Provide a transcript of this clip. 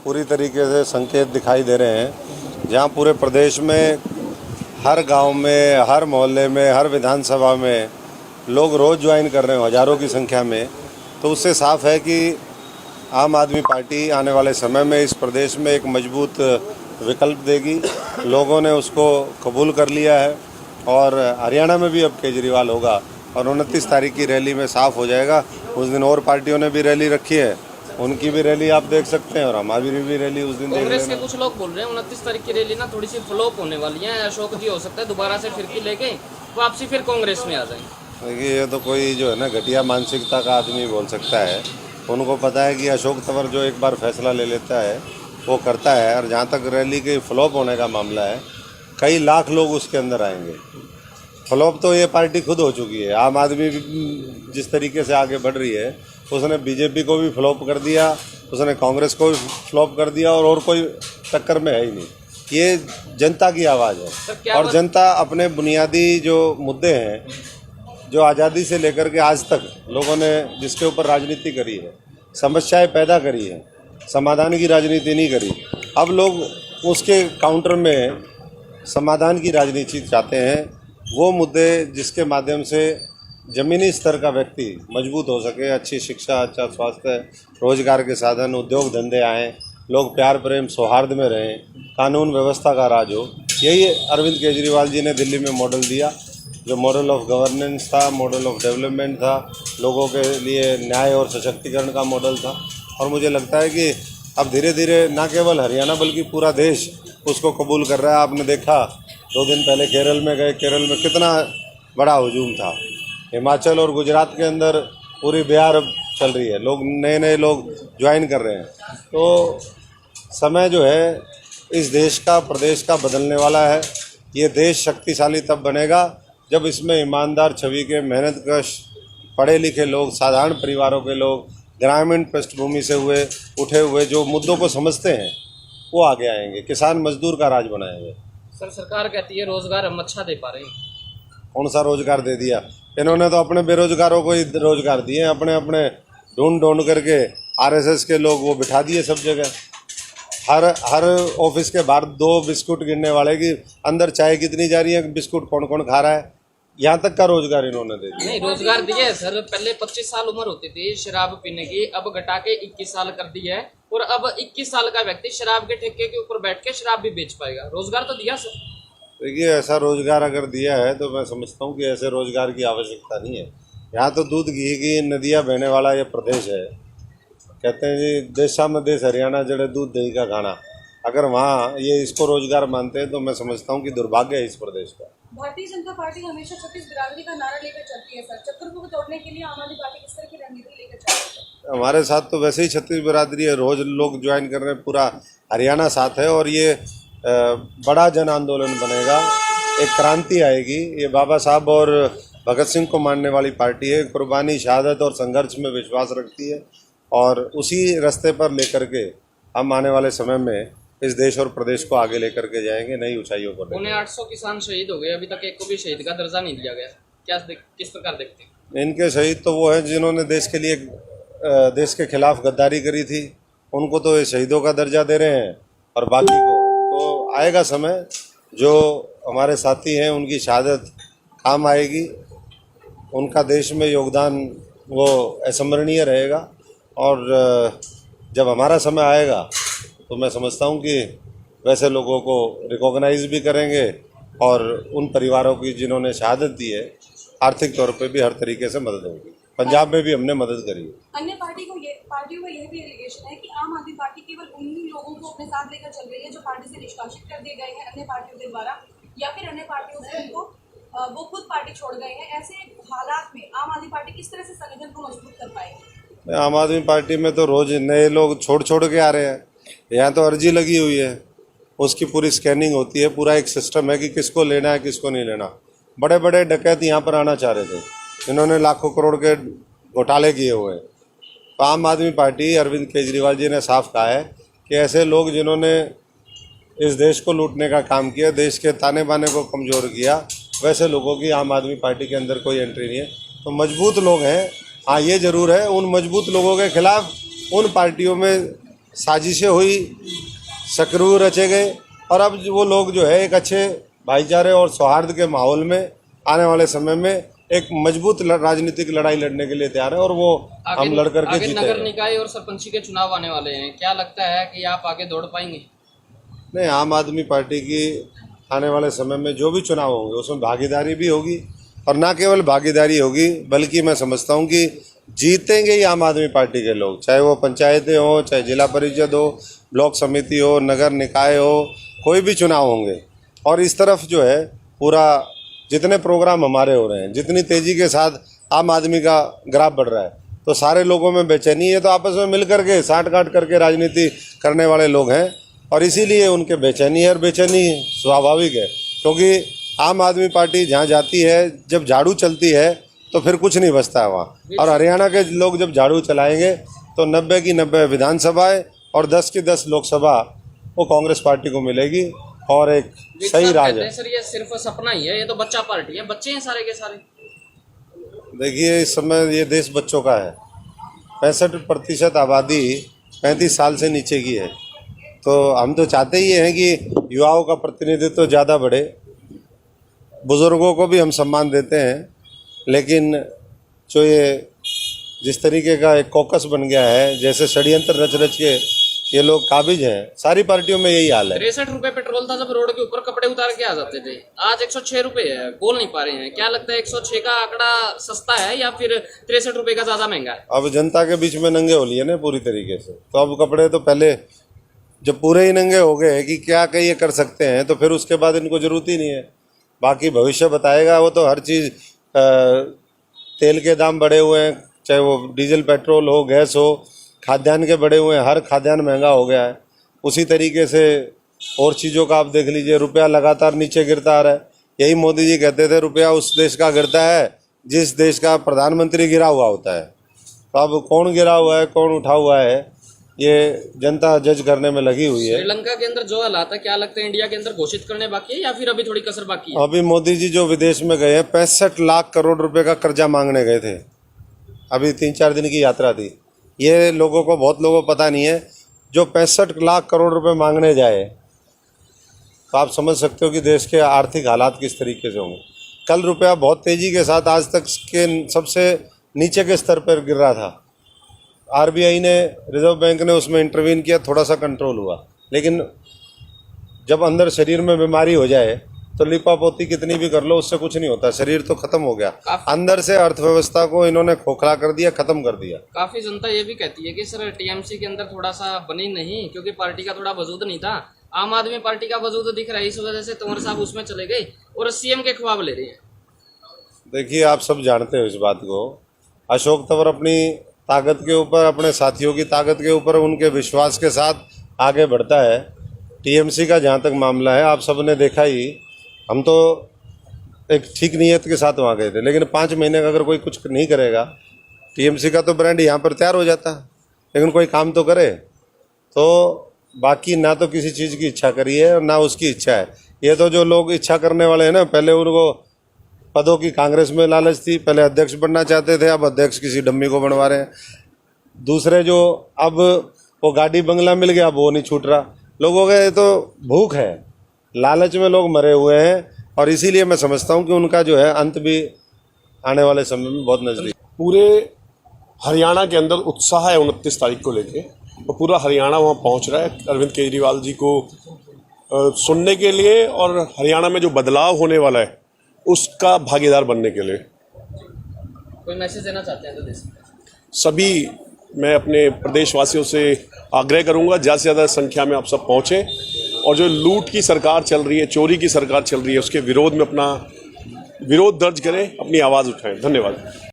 पूरी तरीके से संकेत दिखाई दे रहे हैं, जहां पूरे प्रदेश में हर गांव में, हर मोहल्ले में, हर विधानसभा में लोग रोज़ ज्वाइन कर रहे हैं हज़ारों की संख्या में। तो उससे साफ है कि आम आदमी पार्टी आने वाले समय में इस प्रदेश में एक मजबूत विकल्प देगी। लोगों ने उसको कबूल कर लिया है और हरियाणा में भी अब केजरीवाल होगा और 29 तारीख की रैली में साफ हो जाएगा। उस दिन और पार्टियों ने भी रैली रखी है, उनकी भी रैली आप देख सकते हैं और हमारी भी रैली उस दिन देख लेना। कांग्रेस के कुछ लोग बोल रहे हैं 29 तारीख की रैली ना थोड़ी सी फ्लॉप होने वाली है। अशोक जी हो सकता है दोबारा से फिरकी लेके वापसी फिर कांग्रेस में आ जाए। देखिए, ये तो कोई जो है ना घटिया मानसिकता का आदमी बोल सकता है। उनको पता है कि अशोक तंवर जो एक बार फैसला ले लेता है वो करता है। और जहाँ तक रैली के फ्लॉप होने का मामला है, कई लाख लोग उसके अंदर आएंगे। फ्लॉप तो ये पार्टी खुद हो चुकी है। आम आदमी जिस तरीके से आगे बढ़ रही है, उसने बीजेपी को भी फ्लॉप कर दिया, उसने कांग्रेस को भी फ्लॉप कर दिया और कोई टक्कर में है ही नहीं। ये जनता की आवाज़ है और जनता अपने बुनियादी जो मुद्दे हैं, जो आज़ादी से लेकर के आज तक लोगों ने जिसके ऊपर राजनीति करी है, समस्याएं पैदा करी है, समाधान की राजनीति नहीं करी। अब लोग उसके काउंटर में समाधान की राजनीति चाहते हैं। वो मुद्दे जिसके माध्यम से ज़मीनी स्तर का व्यक्ति मजबूत हो सके, अच्छी शिक्षा, अच्छा स्वास्थ्य, रोजगार के साधन, उद्योग धंधे आएँ, लोग प्यार प्रेम सौहार्द में रहें, कानून व्यवस्था का राज हो। यही अरविंद केजरीवाल जी ने दिल्ली में मॉडल दिया, जो मॉडल ऑफ गवर्नेंस था, मॉडल ऑफ डेवलपमेंट था, लोगों के लिए न्याय और सशक्तिकरण का मॉडल था। और मुझे लगता है कि अब धीरे धीरे न केवल हरियाणा बल्कि पूरा देश उसको कबूल कर रहा है। आपने देखा 2 दिन पहले केरल में गए, केरल में कितना बड़ा हुजूम था। हिमाचल और गुजरात के अंदर पूरी बिहार चल रही है, लोग नए लोग ज्वाइन कर रहे हैं। तो समय जो है इस देश का, प्रदेश का बदलने वाला है। ये देश शक्तिशाली तब बनेगा जब इसमें ईमानदार छवि के, मेहनतकश, पढ़े लिखे लोग, साधारण परिवारों के लोग, ग्रामीण पृष्ठभूमि से उठे हुए जो मुद्दों को समझते हैं वो आगे आएंगे। किसान मजदूर का राज बनाएंगे। सर, सरकार कहती है रोजगार हम अच्छा दे पा रहे हैं। कौन सा रोजगार दे दिया? इन्होंने तो अपने बेरोजगारों को ही रोजगार दिए, अपने अपने ढूंढ करके आरएसएस के लोग वो बिठा दिए सब जगह। हर ऑफिस के बाहर 2 बिस्कुट गिनने वाले की अंदर चाय कितनी जा रही है, बिस्कुट कौन कौन खा रहा है, यहाँ तक का रोजगार इन्होंने दे दिया। नहीं, रोजगार दिया है सर। पहले 25 साल उम्र होती थी शराब पीने की, अब घटा के 21 साल कर दिया है। और अब 21 साल का व्यक्ति शराब के ठेके के ऊपर बैठ के शराब भी बेच पाएगा। रोजगार तो दिया सर। देखिए, ऐसा रोजगार अगर दिया है तो मैं समझता हूँ कि ऐसे रोजगार की आवश्यकता नहीं है। यहाँ तो दूध घी की नदियाँ बहने वाला ये प्रदेश है। कहते हैं जी, देशा में देश हरियाणा जड़े दूध दही का खाना। अगर वहाँ ये इसको रोजगार मानते हैं तो मैं समझता हूँ कि दुर्भाग्य है इस प्रदेश का। भारतीय जनता पार्टी हमेशा छत्तीस बिरादरी का नारा लेकर चलती है सर। चक्कर को तोड़ने के लिए आम आदमी पार्टी किस तरह की रणनीति लेकर चल रही है? हमारे साथ तो वैसे ही छत्तीस बिरादरी है, रोज लोग ज्वाइन कर रहे हैं, पूरा हरियाणा साथ है और ये बड़ा जन आंदोलन बनेगा, एक क्रांति आएगी। ये बाबा साहब और भगत सिंह को मानने वाली पार्टी है, कुर्बानी, शहादत और संघर्ष में विश्वास रखती है और उसी रास्ते पर लेकर के हम आने वाले समय में इस देश और प्रदेश को आगे लेकर के जाएंगे, नई ऊंचाइयों पर। 800 किसान शहीद हो गए, अभी तक एक को भी शहीद का दर्जा नहीं दिया गया। किस प्रकार देखते हैं? इनके शहीद तो वो हैं जिन्होंने देश के खिलाफ गद्दारी करी थी, उनको तो ये शहीदों का दर्जा दे रहे हैं और बाकी को तो आएगा समय जो हमारे साथी हैं उनकी शहादत काम आएगी, उनका देश में योगदान वो अस्मरणीय रहेगा। और जब हमारा समय आएगा तो मैं समझता हूँ कि वैसे लोगों को रिकॉग्नाइज भी करेंगे और उन परिवारों की जिन्होंने शहादत दी है आर्थिक तौर पे भी हर तरीके से मदद होगी। पंजाब में भी हमने मदद करी है। अन्य पार्टियों का यह भी एलिगेशन है कि आम आदमी पार्टी केवल उन्हीं लोगों को अपने साथ लेकर चल रही है जो पार्टी से निष्कासित कर दिए गए हैं अन्य पार्टियों के द्वारा, या फिर अन्य पार्टियों से उनको वो खुद पार्टी छोड़ गए हैं। ऐसे हालात में आम आदमी पार्टी किस तरह से संगठन को मजबूत कर पाएगी? आम आदमी पार्टी में तो रोज नए लोग छोड़ के आ रहे हैं। यहाँ तो अर्जी लगी हुई है, उसकी पूरी स्कैनिंग होती है, पूरा एक सिस्टम है कि किसको लेना है किसको नहीं लेना। बड़े बड़े डकैत यहाँ पर आना चाह रहे थे, इन्होंने लाखों करोड़ के घोटाले किए हुए हैं। तो आम आदमी पार्टी, अरविंद केजरीवाल जी ने साफ कहा है कि ऐसे लोग जिन्होंने इस देश को लूटने का काम किया, देश के ताने बाने को कमज़ोर किया, वैसे लोगों की आम आदमी पार्टी के अंदर कोई एंट्री नहीं है। तो मजबूत लोग हैं। हाँ, ये ज़रूर है, उन मजबूत लोगों के खिलाफ उन पार्टियों में साजिशें हुई, चक्रव्यूह रचे गए और अब वो लोग जो है एक अच्छे भाईचारे और सौहार्द के माहौल में आने वाले समय में एक मजबूत राजनीतिक लड़ाई लड़ने के लिए तैयार है और वो हम लड़ करके आगे जीतेंगे। नगर निकाय और सरपंची के चुनाव आने वाले हैं, क्या लगता है कि आप आगे दौड़ पाएंगे? नहीं, आम आदमी पार्टी की आने वाले समय में जो भी चुनाव होंगे उसमें भागीदारी भी होगी और ना केवल भागीदारी होगी बल्कि मैं समझता हूँ कि जीतेंगे ही आम आदमी पार्टी के लोग, चाहे वो पंचायतें हो, चाहे जिला परिषद हो, ब्लॉक समिति हो, नगर निकाय हो, कोई भी चुनाव होंगे। और इस तरफ जो है पूरा जितने प्रोग्राम हमारे हो रहे हैं, जितनी तेज़ी के साथ आम आदमी का ग्राफ बढ़ रहा है, तो सारे लोगों में बेचैनी है। तो आपस में मिल करके साठ गांठ करके राजनीति करने वाले लोग हैं और इसीलिए उनके बेचैनी है और बेचैनी स्वाभाविक है, क्योंकि आम आदमी पार्टी जहाँ जाती है, जब झाड़ू चलती है तो फिर कुछ नहीं बचता है वहाँ। और हरियाणा के लोग जब झाड़ू चलाएंगे तो 90 की 90 विधानसभाएं और 10 की 10 लोकसभा वो कांग्रेस पार्टी को मिलेगी और एक सही राज है। सर ये सिर्फ सपना ही है, ये तो बच्चा पार्टी है, बच्चे हैं सारे के सारे। देखिए, इस समय ये देश बच्चों का है। 65% आबादी 35 साल से नीचे की है, तो हम तो चाहते ही हैं कि युवाओं का प्रतिनिधित्व ज़्यादा बढ़े। बुज़ुर्गों को भी हम सम्मान देते हैं, लेकिन जो ये जिस तरीके का एक कॉकस बन गया है, जैसे षड्यंत्र रच रच के ये लोग काबिज हैं, सारी पार्टियों में यही हाल है। 63 रुपए पेट्रोल था जब रोड के ऊपर कपड़े उतार के आ जाते थे, आज 106 रुपए है, बोल नहीं पा रहे हैं। क्या लगता है 106 का आंकड़ा सस्ता है या फिर 63 रुपए का ज्यादा महंगा है? अब जनता के बीच में नंगे हो लिए ना पूरी तरीके से, तो अब कपड़े तो पहले जब पूरे ही नंगे हो गए कि क्या ये कर सकते हैं, तो फिर उसके बाद इनको जरूरत ही नहीं है। बाकी भविष्य बताएगा, वो तो हर चीज़ तेल के दाम बढ़े हुए हैं, चाहे वो डीजल पेट्रोल हो, गैस हो, खाद्यान्न के बढ़े हुए हैं, हर खाद्यान्न महंगा हो गया है। उसी तरीके से और चीज़ों का आप देख लीजिए, रुपया लगातार नीचे गिरता आ रहा है। यही मोदी जी कहते थे, रुपया उस देश का गिरता है जिस देश का प्रधानमंत्री गिरा हुआ होता है। तो अब कौन गिरा हुआ है, कौन उठा हुआ है, ये जनता जज करने में लगी हुई है। श्रीलंका के अंदर जो हालात है, क्या लगता है इंडिया के अंदर घोषित करने बाकी है या फिर अभी थोड़ी कसर बाकी है? अभी मोदी जी जो विदेश में गए हैं, 65 लाख करोड़ रुपए का कर्जा मांगने गए थे। अभी 3-4 दिन की यात्रा थी। ये लोगों को, बहुत लोगों को पता नहीं है, जो 65 लाख करोड़ रुपए मांगने जाए तो आप समझ सकते हो कि देश के आर्थिक हालात किस तरीके से होंगे। कल रुपया बहुत तेज़ी के साथ आज तक के सबसे नीचे के स्तर पर गिर रहा था। आरबीआई ने, रिजर्व बैंक ने उसमें इंटरवीन किया, थोड़ा सा कंट्रोल हुआ, लेकिन जब अंदर शरीर में बीमारी हो जाए तो लिपापोती कितनी भी कर लो उससे कुछ नहीं होता, शरीर तो खत्म हो गया। अंदर से अर्थव्यवस्था को इन्होंने खोखला कर दिया, खत्म कर दिया। काफी जनता ये भी कहती है कि सर टीएमसी के अंदर थोड़ा सा बनी नहीं, क्योंकि पार्टी का थोड़ा वजूद नहीं था। आम आदमी पार्टी का वजूद दिख रहा है, इस वजह से तंवर साहब उसमें चले गए और सीएम के ख्वाब ले रहे हैं। देखिए, आप सब जानते हो इस बात को। अशोक तंवर अपनी ताकत के ऊपर, अपने साथियों की ताकत के ऊपर, उनके विश्वास के साथ आगे बढ़ता है। टीएमसी का जहाँ तक मामला है, आप सब ने देखा ही, हम तो एक ठीक नीयत के साथ वहाँ गए थे, लेकिन 5 महीने का अगर कोई कुछ नहीं करेगा, टीएमसी का तो ब्रांड यहाँ पर तैयार हो जाता, लेकिन कोई काम तो करे। तो बाकी ना तो किसी चीज़ की इच्छा करी है और ना उसकी इच्छा है। ये तो जो लोग इच्छा करने वाले हैं ना, पहले उनको पदों की कांग्रेस में लालच थी, पहले अध्यक्ष बनना चाहते थे, अब अध्यक्ष किसी डम्मी को बनवा रहे हैं। दूसरे जो अब वो गाड़ी बंगला मिल गया, अब वो नहीं छूट रहा। लोगों का ये तो भूख है, लालच में लोग मरे हुए हैं और इसीलिए मैं समझता हूँ कि उनका जो है अंत भी आने वाले समय में बहुत नज़दीक। पूरे हरियाणा के अंदर उत्साह है 29 तारीख को लेके, तो पूरा हरियाणा वहाँ पहुँच रहा है अरविंद केजरीवाल जी को सुनने के लिए और हरियाणा में जो बदलाव होने वाला है उसका भागीदार बनने के लिए। कोई मैसेज देना चाहते हैं तो दे सकते हैं। सभी, मैं अपने प्रदेशवासियों से आग्रह करूंगा ज़्यादा से ज़्यादा संख्या में आप सब पहुँचें और जो लूट की सरकार चल रही है, चोरी की सरकार चल रही है, उसके विरोध में अपना विरोध दर्ज करें, अपनी आवाज़ उठाएं। धन्यवाद।